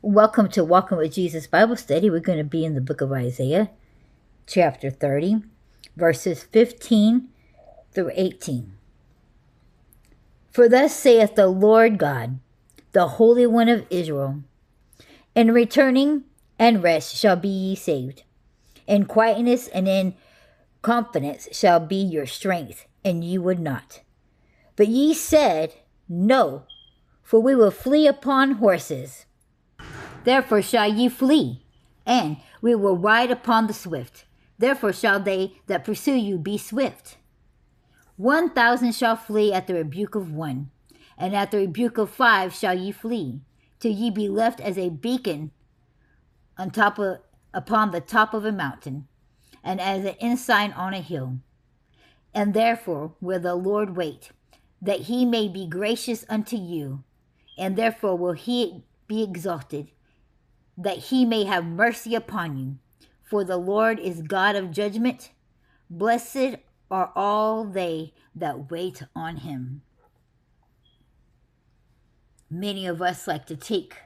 Welcome to Walking with Jesus Bible Study. We're going to be in the book of Isaiah, chapter 30, verses 15 through 18. For thus saith the Lord God, the Holy One of Israel, in returning and rest shall be ye saved. In quietness and in confidence shall be your strength, and ye would not. But ye said, No, for we will flee upon horses. Therefore shall ye flee, and we will ride upon the swift. Therefore shall they that pursue you be swift. 1,000 shall flee at the rebuke of one, and at the rebuke of 5 shall ye flee, till ye be left as a beacon upon the top of a mountain, and as an ensign on a hill. And therefore will the Lord wait, that he may be gracious unto you, and therefore will he be exalted, that he may have mercy upon you. For the Lord is God of judgment. Blessed are all they that wait on him. Many of us like to take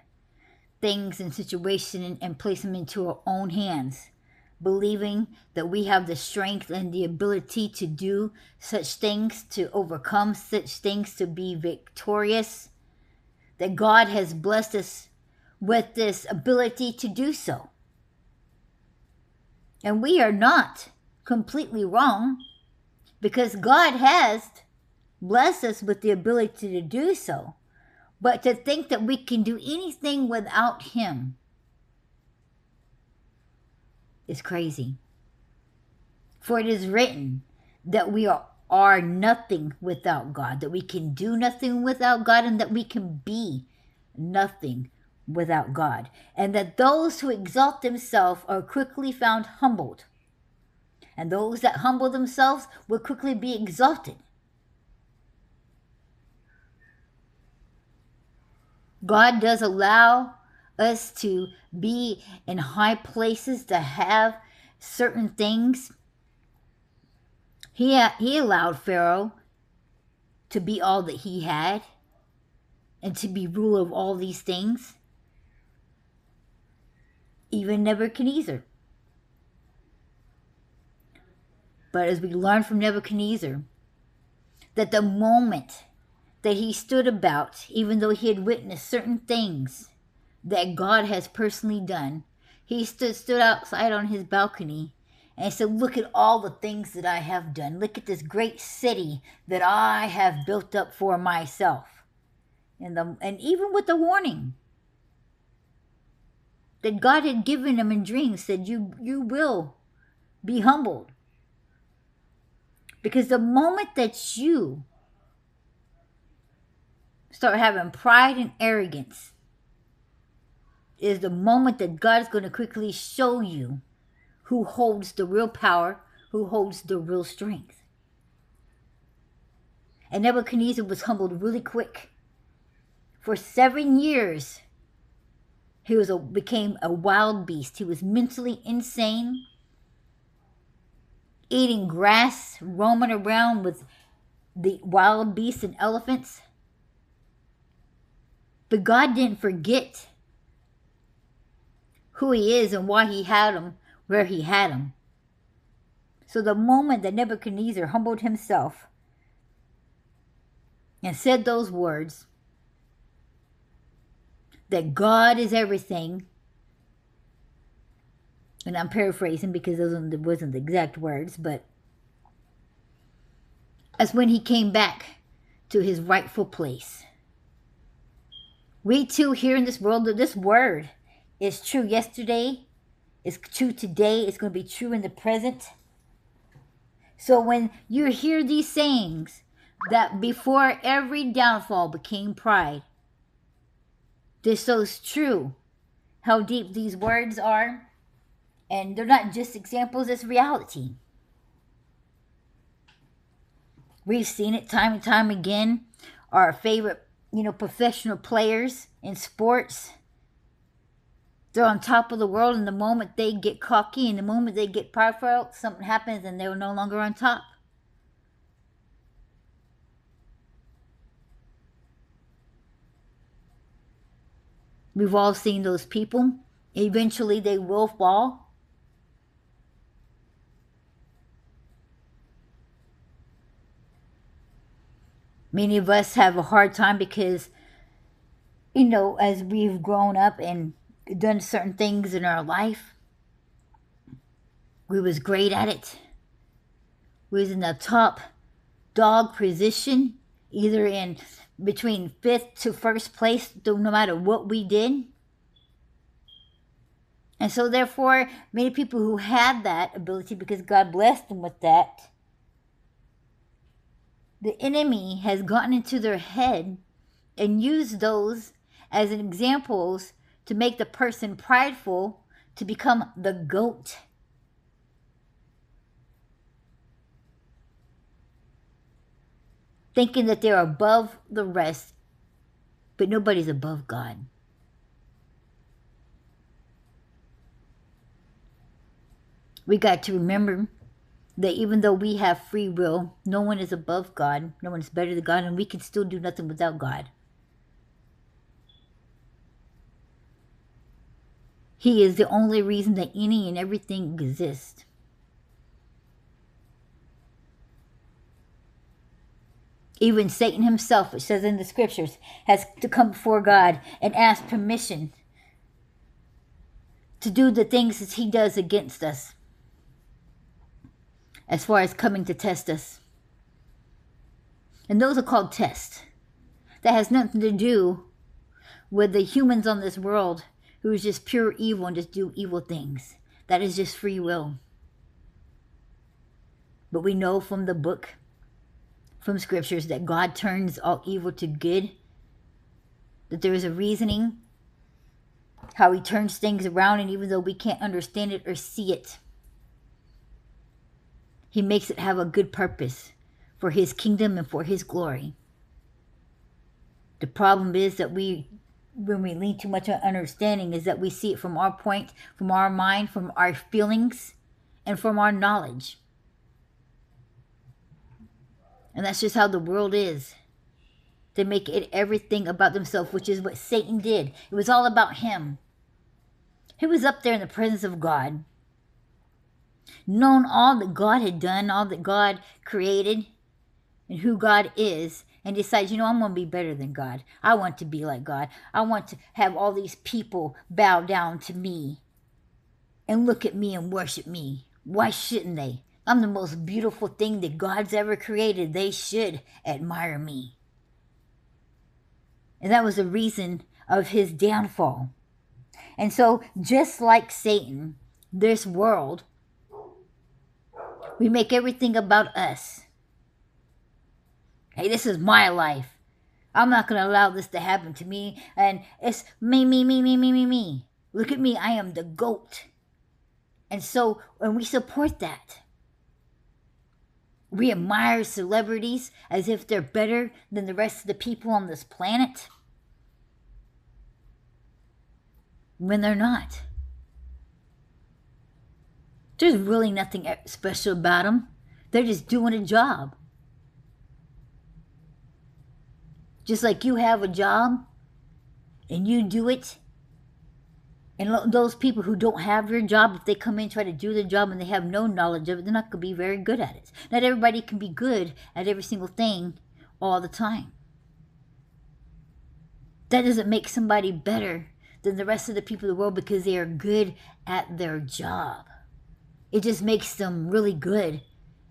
things and situations and place them into our own hands, believing that we have the strength and the ability to do such things, to overcome such things, to be victorious, that God has blessed us with this ability to do so. And we are not completely wrong, because God has blessed us with the ability to do so. But to think that we can do anything without him is crazy. For it is written that we are nothing without God, that we can do nothing without God, and that we can be nothing without God, and that those who exalt themselves are quickly found humbled, and those that humble themselves will quickly be exalted. God does allow us to be in high places, to have certain things. He allowed Pharaoh to be all that he had and to be ruler of all these things. Even Nebuchadnezzar. But as we learn from Nebuchadnezzar, that the moment that he stood about, even though he had witnessed certain things that God has personally done, he stood outside on his balcony and said, look at all the things that I have done. Look at this great city that I have built up for myself. And even with the warning that God had given him in dreams, said, you will be humbled. Because the moment that you start having pride and arrogance is the moment that God is going to quickly show you who holds the real power, who holds the real strength. And Nebuchadnezzar was humbled really quick. For 7 years, he became a wild beast. He was mentally insane, eating grass, roaming around with the wild beasts and elephants. But God didn't forget who he is and why he had him where he had him. So the moment that Nebuchadnezzar humbled himself and said those words, that God is everything, and I'm paraphrasing because those wasn't the exact words, but that's when he came back to his rightful place. We too here in this world, this word is true yesterday, it's true today, it's going to be true in the present. So when you hear these sayings, that before every downfall became pride, this shows true how deep these words are. And they're not just examples, it's reality. We've seen it time and time again. Our favorite, professional players in sports, they're on top of the world, and the moment they get cocky and the moment they get prideful, something happens and they're no longer on top. We've all seen those people. Eventually they will fall. Many of us have a hard time because, as we've grown up and done certain things in our life, we was great at it. We was in the top dog position, either in between 5th to 1st place, no matter what we did. And so therefore, many people who had that ability, because God blessed them with that, the enemy has gotten into their head and used those as examples to make the person prideful, to become the goat. Thinking that they're above the rest, but nobody's above God. We got to remember that even though we have free will, no one is above God, no one is better than God, and we can still do nothing without God. He is the only reason that any and everything exists. Even Satan himself, it says in the scriptures, has to come before God and ask permission to do the things that he does against us, as far as coming to test us. And those are called tests. That has nothing to do with the humans on this world who is just pure evil and just do evil things. That is just free will. But we know from the book, from scriptures, that God turns all evil to good, that there is a reasoning how he turns things around, and even though we can't understand it or see it, he makes it have a good purpose for his kingdom and for his glory. The problem is that when we lean too much on understanding, is that we see it from our point, from our mind, from our feelings, and from our knowledge. And that's just how the world is. They make it everything about themselves, which is what Satan did. It was all about him. He was up there in the presence of God, known all that God had done, all that God created, and who God is, and decides, I'm going to be better than God. I want to be like God. I want to have all these people bow down to me and look at me and worship me. Why shouldn't they? I'm the most beautiful thing that God's ever created. They should admire me. And that was the reason of his downfall. And so, just like Satan, this world, we make everything about us. Hey, this is my life. I'm not going to allow this to happen to me. And it's me, me, me, me, me, me, me. Look at me. I am the GOAT. And so, when we support that, we admire celebrities as if they're better than the rest of the people on this planet, when they're not. There's really nothing special about them. They're just doing a job. Just like you have a job and you do it, and those people who don't have your job, if they come in and try to do the job and they have no knowledge of it, they're not going to be very good at it. Not everybody can be good at every single thing all the time. That doesn't make somebody better than the rest of the people of the world because they are good at their job. It just makes them really good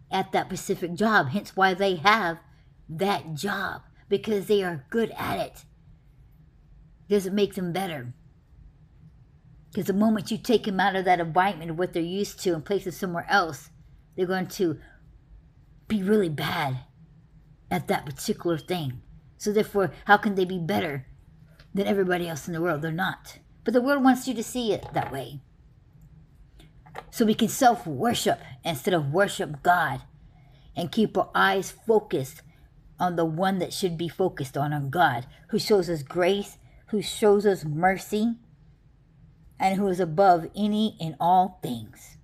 at that specific job. Hence why they have that job, because they are good at it. It doesn't make them better. Because the moment you take them out of that environment of what they're used to and place them somewhere else, they're going to be really bad at that particular thing. So therefore, how can they be better than everybody else in the world? They're not. But the world wants you to see it that way. So we can self-worship instead of worship God, and keep our eyes focused on the one that should be focused on God, who shows us grace, who shows us mercy, and who is above any and all things.